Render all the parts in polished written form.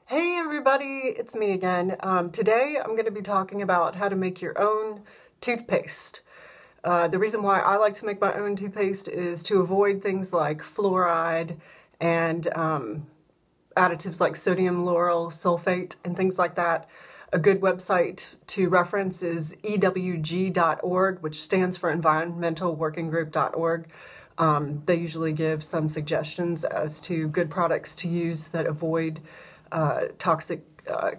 Hey everybody, it's me again. Today I'm going to be talking about how to make your own toothpaste. The reason why I like to make my own toothpaste is to avoid things like fluoride and additives like sodium lauryl sulfate and things like that. A good website to reference is ewg.org, which stands for environmentalworkinggroup.org. They usually give some suggestions as to good products to use that avoid toxic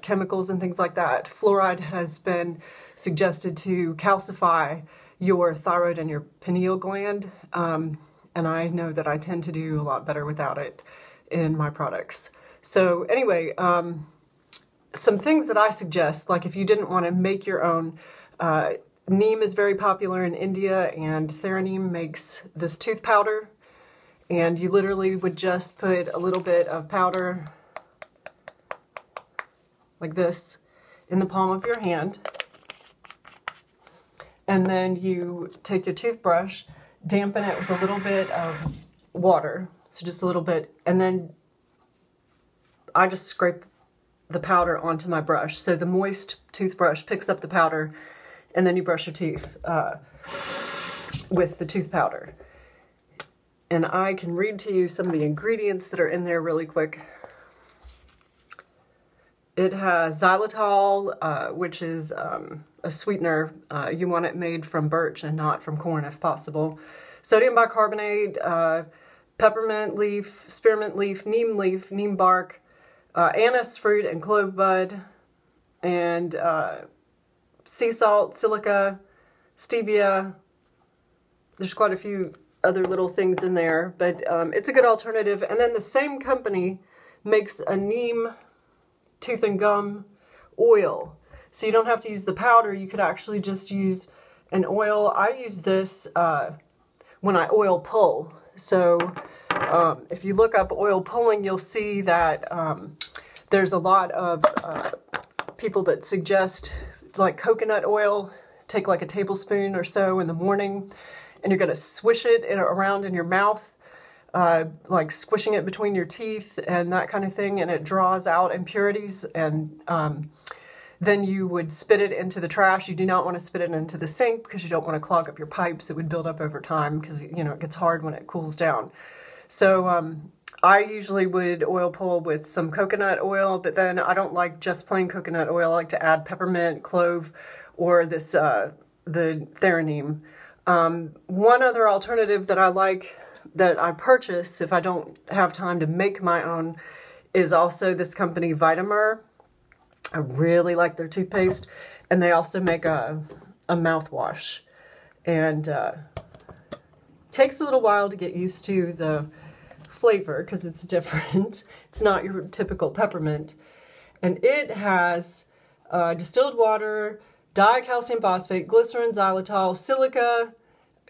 chemicals and things like that. Fluoride has been suggested to calcify your thyroid and your pineal gland, and I know that I tend to do a lot better without it in my products. So anyway, some things that I suggest, like if you didn't want to make your own, neem is very popular in India, and Theraneem makes this tooth powder, and you literally would just put a little bit of powder like this in the palm of your hand, and then you take your toothbrush, dampen it with a little bit of water, so just a little bit, and then I just scrape the powder onto my brush, so the moist toothbrush picks up the powder, and then you brush your teeth with the tooth powder. And I can read to you some of the ingredients that are in there really quick. It has xylitol, which is a sweetener. You want it made from birch and not from corn if possible. Sodium bicarbonate, peppermint leaf, spearmint leaf, neem bark, anise fruit and clove bud, and sea salt, silica, stevia. There's quite a few other little things in there, but it's a good alternative. And then the same company makes a neem tooth and gum oil, so you don't have to use the powder. You could actually just use an oil. I use this when I oil pull. So if you look up oil pulling, you'll see that there's a lot of people that suggest like coconut oil. Take like a tablespoon or so in the morning, and you're going to swish it around in your mouth, like squishing it between your teeth and that kind of thing, and it draws out impurities, and then you would spit it into the trash. You do not want to spit it into the sink because you don't want to clog up your pipes. It would build up over time because, you know, it gets hard when it cools down. So I usually would oil pull with some coconut oil, but then I don't like just plain coconut oil. I like to add peppermint, clove, or this the Theraneem. One other alternative that I like, that I purchase if I don't have time to make my own, is also this company Vitamer. I really like their toothpaste, and they also make a mouthwash, and takes a little while to get used to the flavor because it's different. It's not your typical peppermint, and it has distilled water, dicalcium phosphate, glycerin, xylitol, silica,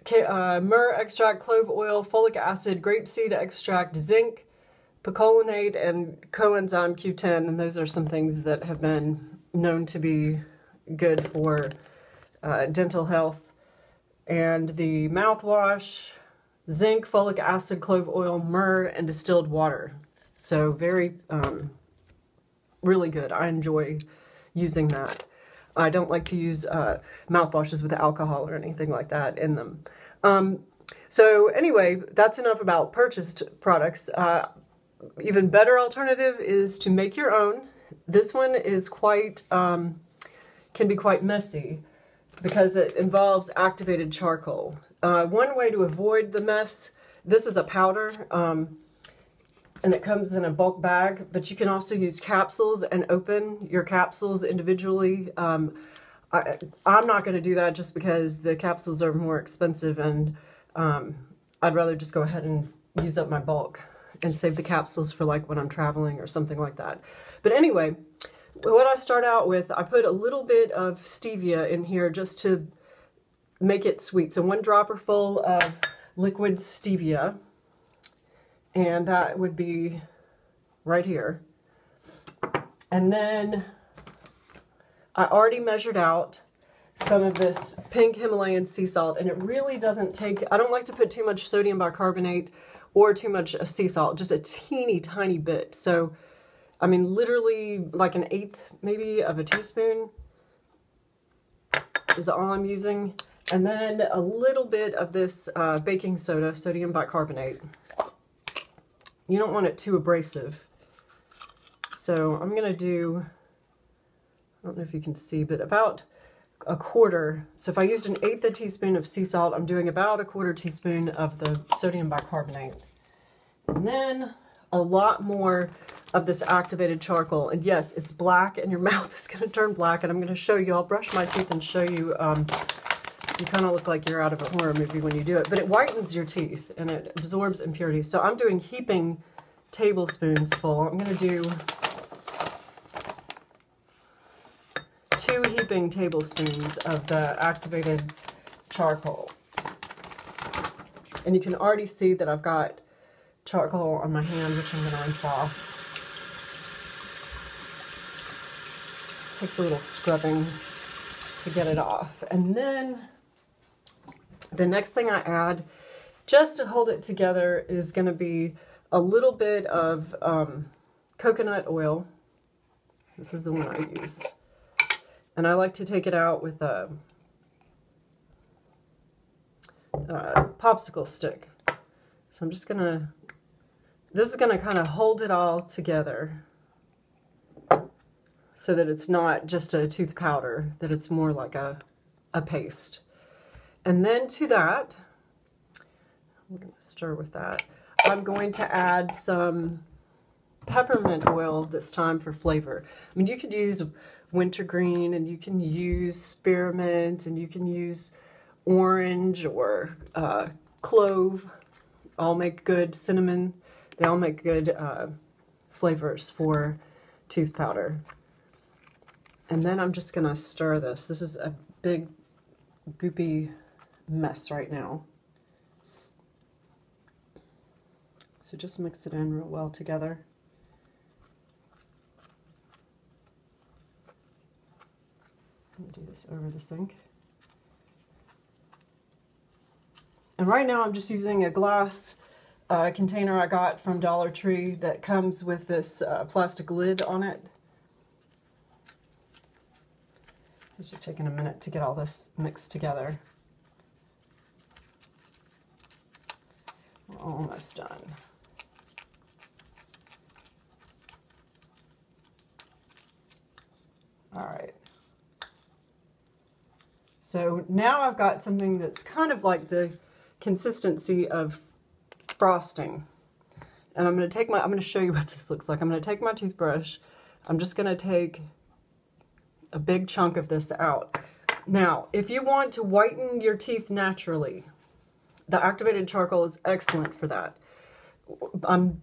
myrrh extract, clove oil, folic acid, grapeseed extract, zinc, picolinate, and coenzyme Q10, and those are some things that have been known to be good for dental health. And the mouthwash, zinc, folic acid, clove oil, myrrh, and distilled water. So very, really good. I enjoy using that. I don't like to use mouthwashes with alcohol or anything like that in them. So anyway, that's enough about purchased products. Even better alternative is to make your own. This one is quite, can be quite messy because it involves activated charcoal. One way to avoid the mess, this is a powder, and it comes in a bulk bag, but you can also use capsules and open your capsules individually. I'm not going to do that just because the capsules are more expensive, and I'd rather just go ahead and use up my bulk and save the capsules for like when I'm traveling or something like that. But anyway, what I start out with, I put a little bit of stevia in here just to make it sweet. So 1 dropper full of liquid stevia, and that would be right here. And then I already measured out some of this pink Himalayan sea salt, and it really doesn't take, I don't like to put too much sodium bicarbonate or too much sea salt, just a teeny tiny bit. So I mean, literally like an eighth maybe of a teaspoon is all I'm using. And then a little bit of this baking soda, sodium bicarbonate. You don't want it too abrasive. So I'm going to do, I don't know if you can see, but about a quarter. So if I used an eighth a teaspoon of sea salt, I'm doing about a quarter teaspoon of the sodium bicarbonate. And then a lot more of this activated charcoal. And yes, it's black and your mouth is going to turn black. And I'm going to show you, I'll brush my teeth and show you, you kind of look like you're out of a horror movie when you do it. But it whitens your teeth and it absorbs impurities. So I'm doing heaping tablespoons full. I'm going to do 2 heaping tablespoons of the activated charcoal. And you can already see that I've got charcoal on my hand, which I'm going to rinse off. It takes a little scrubbing to get it off. And then the next thing I add, just to hold it together, is going to be a little bit of coconut oil. This is the one I use. And I like to take it out with a popsicle stick. So I'm just gonna, this is gonna kind of hold it all together so that it's not just a tooth powder, that it's more like a paste. And then to that, I'm gonna stir with that. I'm going to add some peppermint oil this time for flavor. I mean, you could use wintergreen, and you can use spearmint, and you can use orange or clove. All make good cinnamon. They all make good flavors for tooth powder. And then I'm just gonna stir this. This is a big goopy mess right now. So just mix it in real well together. I'm gonna do this over the sink. And right now I'm just using a glass container I got from Dollar Tree that comes with this plastic lid on it. It's just taking a minute to get all this mixed together. We're almost done. All right. So now I've got something that's kind of like the consistency of frosting. And I'm going to show you what this looks like. I'm going to take my toothbrush. I'm just going to take a big chunk of this out. Now, if you want to whiten your teeth naturally, the activated charcoal is excellent for that.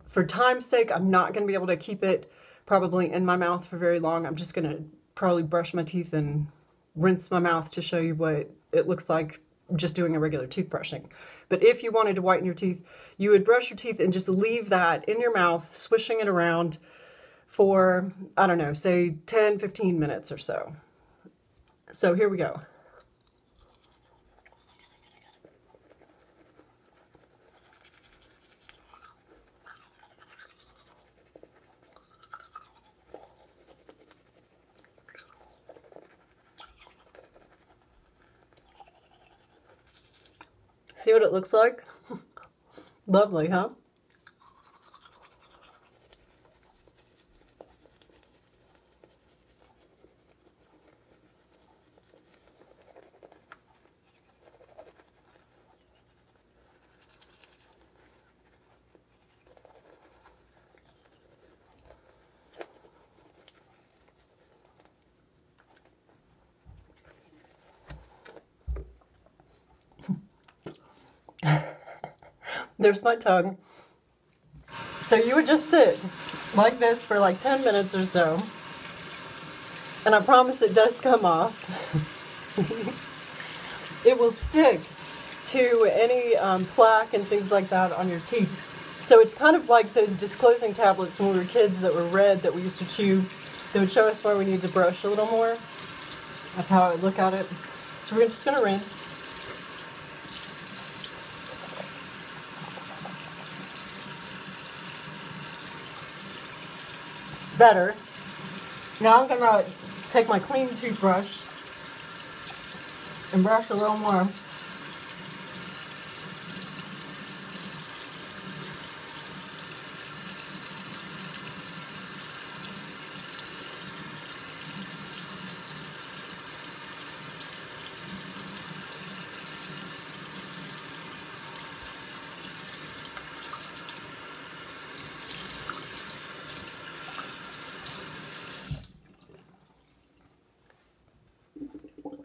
For time's sake, I'm not going to be able to keep it probably in my mouth for very long. I'm just going to probably brush my teeth and rinse my mouth to show you what it looks like just doing a regular toothbrushing. But if you wanted to whiten your teeth, you would brush your teeth and just leave that in your mouth, swishing it around for, I don't know, say 10, 15 minutes or so. So here we go. See what it looks like? Lovely, huh? There's my tongue. So you would just sit like this for like 10 minutes or so. And I promise it does come off. See? It will stick to any plaque and things like that on your teeth. So it's kind of like those disclosing tablets when we were kids that were red that we used to chew. They would show us where we need to brush a little more. That's how I would look at it. So we're just going to rinse. better. Now I'm gonna take my clean toothbrush and brush a little more.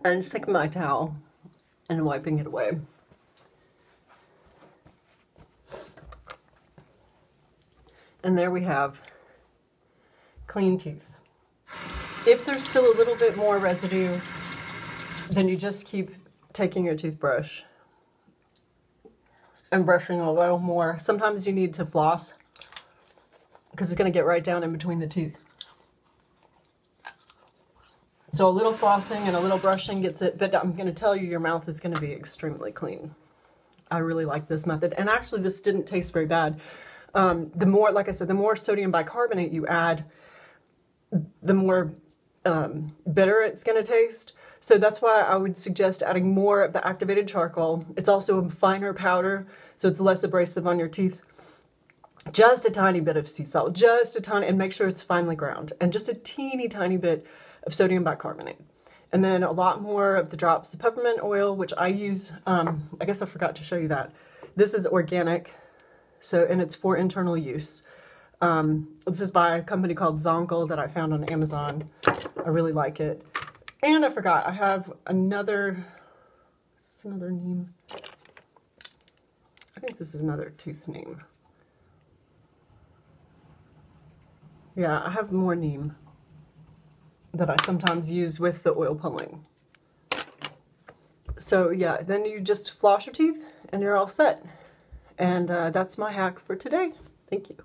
And just taking my towel and wiping it away. And there we have clean teeth. If there's still a little bit more residue, then you just keep taking your toothbrush and brushing a little more. Sometimes you need to floss because it's going to get right down in between the teeth. So a little flossing and a little brushing gets it, but I'm going to tell you, your mouth is going to be extremely clean. I really like this method. And actually this didn't taste very bad. The more, like I said, the more sodium bicarbonate you add, the more bitter it's going to taste. So that's why I would suggest adding more of the activated charcoal. It's also a finer powder, so it's less abrasive on your teeth. Just a tiny bit of sea salt, just a tiny, and make sure it's finely ground. And just a teeny tiny bit of sodium bicarbonate. And then a lot more of the drops of peppermint oil, which I use, I guess I forgot to show you that. This is organic, so, and it's for internal use. This is by a company called Zonkel that I found on Amazon. I really like it. And I forgot, I have another, is this another neem? I think this is another tooth neem. Yeah, I have more neem that I sometimes use with the oil pulling. So yeah, then you just floss your teeth and you're all set. And that's my hack for today. Thank you.